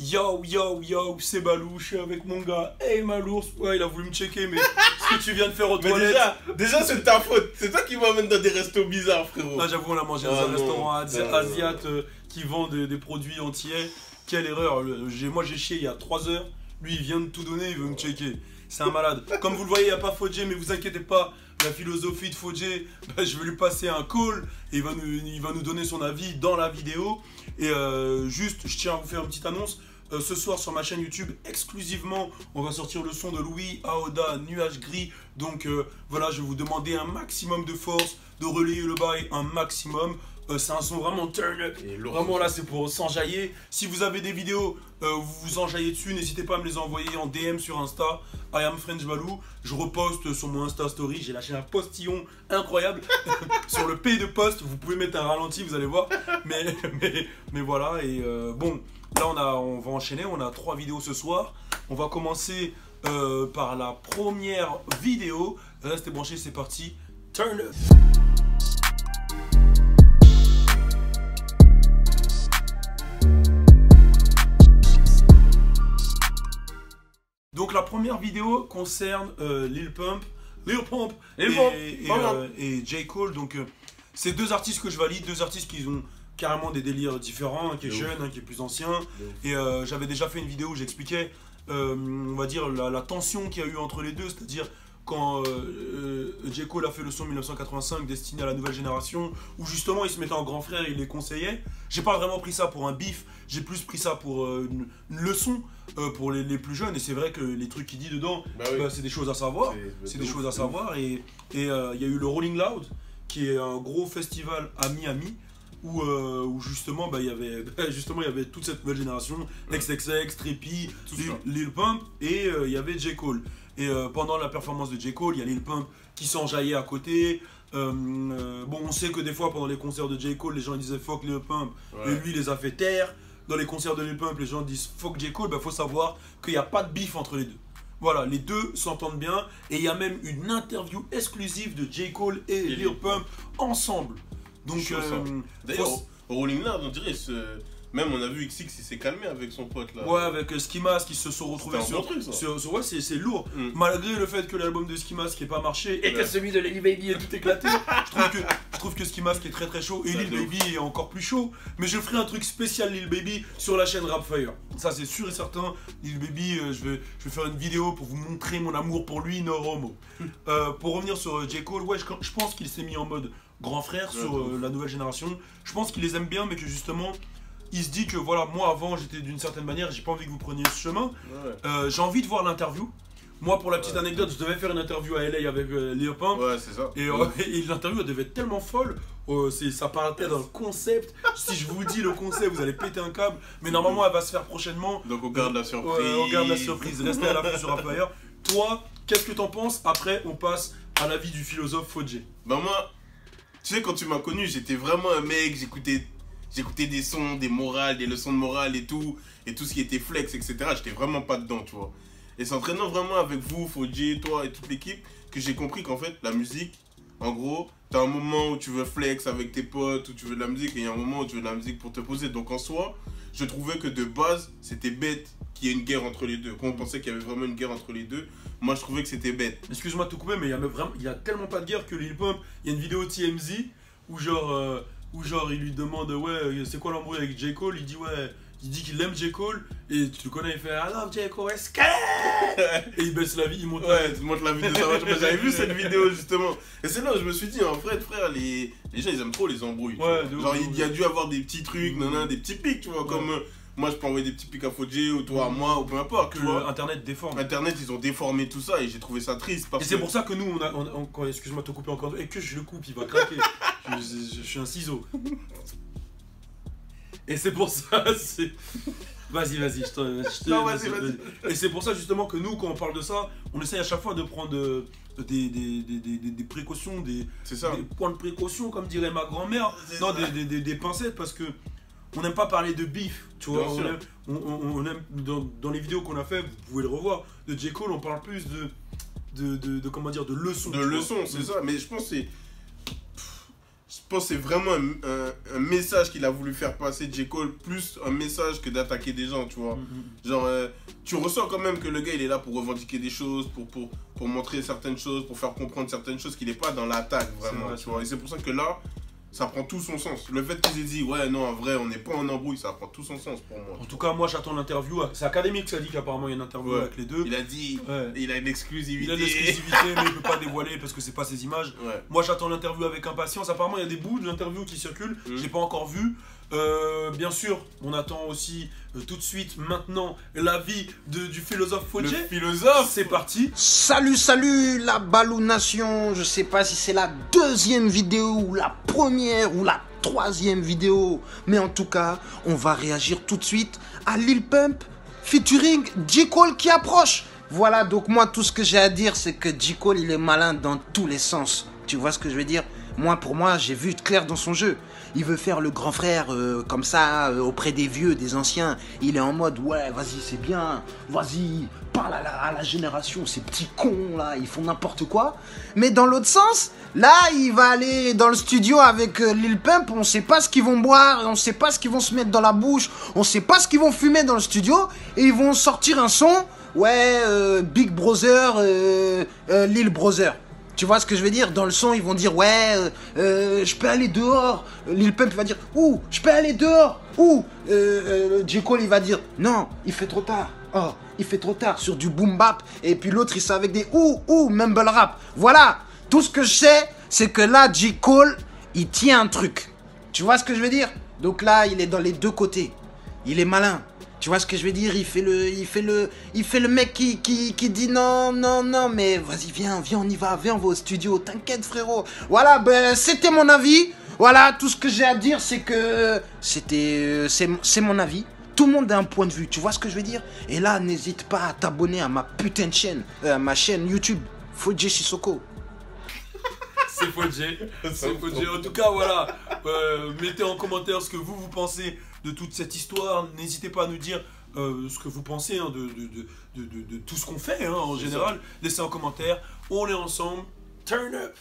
Yo, yo, yo, c'est Balou, je suis avec mon gars. Hey Malours, ouais, il a voulu me checker, mais ce que tu viens de faire aux toilettes. Déjà c'est ta faute. C'est toi qui m'amène dans des restos bizarres, frérot. Ah, j'avoue, on a mangé dans un restaurant asiate qui vend des produits entiers. Quelle erreur. Moi, j'ai chié il y a 3 heures. Lui, il vient de tout donner, il veut me checker. C'est un malade. Comme vous le voyez, il n'y a pas Fodjé, mais vous inquiétez pas. La philosophie de Fodjé, je vais lui passer un call et il va nous donner son avis dans la vidéo. Et juste, je tiens à vous faire une petite annonce. Ce soir sur ma chaîne YouTube, exclusivement, on va sortir le son de Louis Aoda, Nuage Gris. Donc voilà, je vais vous demander un maximum de force, de relayer le bail un maximum. C'est un son vraiment turn up. Vraiment là, c'est pour s'enjailler. Si vous avez des vidéos, vous vous enjaillez dessus, n'hésitez pas à me les envoyer en DM sur Insta. I am French Balou. Je reposte sur mon Insta Story. J'ai lâché un postillon incroyable sur le P de post. Vous pouvez mettre un ralenti, vous allez voir. Mais voilà. Et bon, là on va enchaîner. On a 3 vidéos ce soir. On va commencer par la première vidéo. Restez branchés, c'est parti. Turn up. Donc la première vidéo concerne Lil Pump et J. Cole. Donc c'est 2 artistes que je valide, 2 artistes qui ont carrément des délires différents, un qui est jeune, un qui est plus ancien. Et j'avais déjà fait une vidéo où j'expliquais, on va dire, la tension qu'il y a eu entre les deux, c'est-à-dire quand J. Cole a fait le son 1985 destiné à la nouvelle génération, où justement il se mettait en grand frère et il les conseillait. J'ai pas vraiment pris ça pour un bif, j'ai plus pris ça pour une leçon pour les plus jeunes. Et c'est vrai que les trucs qu'il dit dedans, c'est des choses à savoir. C'est des choses à savoir. Et il y a eu le Rolling Loud, qui est un gros festival à Miami, où justement il y avait toute cette nouvelle génération, XXX, Trippie, Lil Pump, et il y avait J. Cole. Et pendant la performance de J. Cole, il y a Lil Pump qui s'enjaillait à côté. Bon, on sait que des fois pendant les concerts de J. Cole, les gens disaient fuck Lil Pump, et lui il les a fait taire. Dans les concerts de Lil Pump, les gens disent fuck J. Cole. Faut savoir qu'il n'y a pas de bif entre les deux. Voilà, les deux s'entendent bien, et il y a même une interview exclusive de J. Cole et Lil Pump ensemble. Donc, d'ailleurs, au Rolling Loud, on dirait même on a vu XX, il s'est calmé avec son pote là. Ouais, avec Ski Mask, qui se sont retrouvés sur ouais, c'est lourd. Malgré le fait que l'album de Ski Mask n'ait pas marché et que celui de Lil Baby est tout éclaté, je trouve que Ski Mask est très très chaud et Lil Baby est encore plus chaud. Mais je ferai un truc spécial Lil Baby sur la chaîne Rapfire. Ça c'est sûr et certain. Lil Baby, je vais faire une vidéo pour vous montrer mon amour pour lui, no homo. Pour revenir sur J. Cole, ouais, je pense qu'il s'est mis en mode grand frère sur la nouvelle génération. Je pense qu'il les aime bien, mais que justement il se dit que voilà, moi avant j'étais d'une certaine manière, j'ai pas envie que vous preniez ce chemin. J'ai envie de voir l'interview. Moi, pour la petite anecdote, je devais faire une interview à LA avec Lil Pump. Ouais, c'est ça. Et l'interview elle devait être tellement folle. Ça partait d'un concept. Si je vous dis le concept, vous allez péter un câble. Mais normalement, elle va se faire prochainement. Donc on garde la surprise. On garde la surprise. Restez à l'affût sur Rapfire. Toi, qu'est-ce que t'en penses? Après, on passe à l'avis du philosophe Fodjé. Bah moi, tu sais, quand tu m'as connu, j'étais vraiment un mec, j'écoutais des sons, des morales, des leçons de morale et tout ce qui était flex, etc. J'étais vraiment pas dedans, tu vois. Et c'est en traînant vraiment avec vous, Fodjé, toi et toute l'équipe, que j'ai compris qu'en fait, la musique, en gros, t'as un moment où tu veux flex avec tes potes, où tu veux de la musique, et il y a un moment où tu veux de la musique pour te poser. Donc en soi, je trouvais que de base, c'était bête qu'il y ait une guerre entre les deux. Quand on pensait qu'il y avait vraiment une guerre entre les deux, moi je trouvais que c'était bête. Excuse-moi de te couper, mais il y a tellement pas de guerre que Lil Pump, il y a une vidéo TMZ où genre il lui demande ouais c'est quoi l'embrouille avec J. Cole, il dit qu'il aime J. Cole et tu le connais, il fait I love J. Cole et il baisse la vie, il monte la vie de sa vache. J'avais vu cette vidéo justement et c'est là où je me suis dit en vrai frère, les gens ils aiment trop les embrouilles, genre il y a dû avoir des petits trucs, des petits pics, tu vois, comme moi je peux envoyer des petits pics à Fodjé ou toi à moi ou peu importe, tu vois. Internet déforme. Internet ils ont déformé tout ça et j'ai trouvé ça triste parce et c'est pour ça que nous excuse-moi de te couper encore et que je le coupe, il va craquer. je suis un ciseau. Et c'est pour ça, Vas-y, Et c'est pour ça justement que nous, quand on parle de ça, on essaye à chaque fois de prendre des précautions, des points de précaution, comme dirait ma grand-mère, des pincettes, parce que on n'aime pas parler de bif, tu vois. On aime dans les vidéos qu'on a fait, vous pouvez le revoir, de J. Cole, on parle plus de comment dire, de leçons. De leçons, c'est ça, mais je pense que c'est... Je pense que c'est vraiment un message qu'il a voulu faire passer, J. Cole, plus un message que d'attaquer des gens, tu vois. Genre, tu ressens quand même que le gars, il est là pour revendiquer des choses, pour montrer certaines choses, pour faire comprendre certaines choses, qu'il n'est pas dans l'attaque, vraiment, vrai, tu vois. Et c'est pour ça que là, ça prend tout son sens. Le fait qu'ils aient dit, ouais, non, en vrai, on n'est pas en embrouille, ça prend tout son sens pour moi. En tout cas, moi, j'attends l'interview. C'est Académique qui a dit qu'apparemment, il y a une interview avec les deux. Il a dit, Ouais. il a une exclusivité. Il a une exclusivité, mais il ne peut pas dévoiler parce que c'est pas ses images. Ouais. Moi, j'attends l'interview avec impatience. Apparemment, il y a des bouts de l'interview qui circulent. Je l'ai pas encore vu. Bien sûr, on attend aussi tout de suite, maintenant, l'avis du philosophe Fodje. Le philosophe. C'est parti. Salut, salut la Balou Nation. Je sais pas si c'est la deuxième vidéo ou la première ou la troisième vidéo, mais en tout cas, on va réagir tout de suite à Lil Pump featuring J. Cole qui approche. Voilà, donc moi, tout ce que j'ai à dire, c'est que J. Cole, il est malin dans tous les sens. Tu vois ce que je veux dire? Moi, pour moi, j'ai vu clair dans son jeu. Il veut faire le grand frère comme ça, auprès des vieux, des anciens. Il est en mode, ouais, vas-y, c'est bien. Vas-y, parle à la génération. Ces petits cons, là, ils font n'importe quoi. Mais dans l'autre sens, là, il va aller dans le studio avec Lil Pump. On sait pas ce qu'ils vont boire, on sait pas ce qu'ils vont se mettre dans la bouche, on sait pas ce qu'ils vont fumer dans le studio. Et ils vont sortir un son, ouais, Big Brother, Lil Brother. Tu vois ce que je veux dire? Dans le son, ils vont dire, ouais, je peux aller dehors. Lil Pump va dire, ouh, je peux aller dehors. Ouh, J. Cole, il va dire, non, il fait trop tard. Oh, il fait trop tard sur du boom bap. Et puis l'autre, il sort avec des ouh, mumble rap. Voilà, tout ce que je sais, c'est que là, J. Cole, il tient un truc. Tu vois ce que je veux dire? Donc là, il est dans les deux côtés. Il est malin. Tu vois ce que je veux dire? Il fait le mec qui dit non, mais vas-y, viens, on y va, viens, on va au studio, t'inquiète, frérot. Voilà, ben, c'était mon avis. Voilà, tout ce que j'ai à dire, c'est que c'est mon avis. Tout le monde a un point de vue, tu vois ce que je veux dire? Et là, n'hésite pas à t'abonner à ma putain de chaîne, ma chaîne YouTube, Fodje Sissoko. C'est Fodje. C'est Fodje. En tout cas, voilà. Mettez en commentaire ce que vous pensez de toute cette histoire. N'hésitez pas à nous dire ce que vous pensez hein, de tout ce qu'on fait hein, en général. Laissez en commentaire. On est ensemble. Turn up.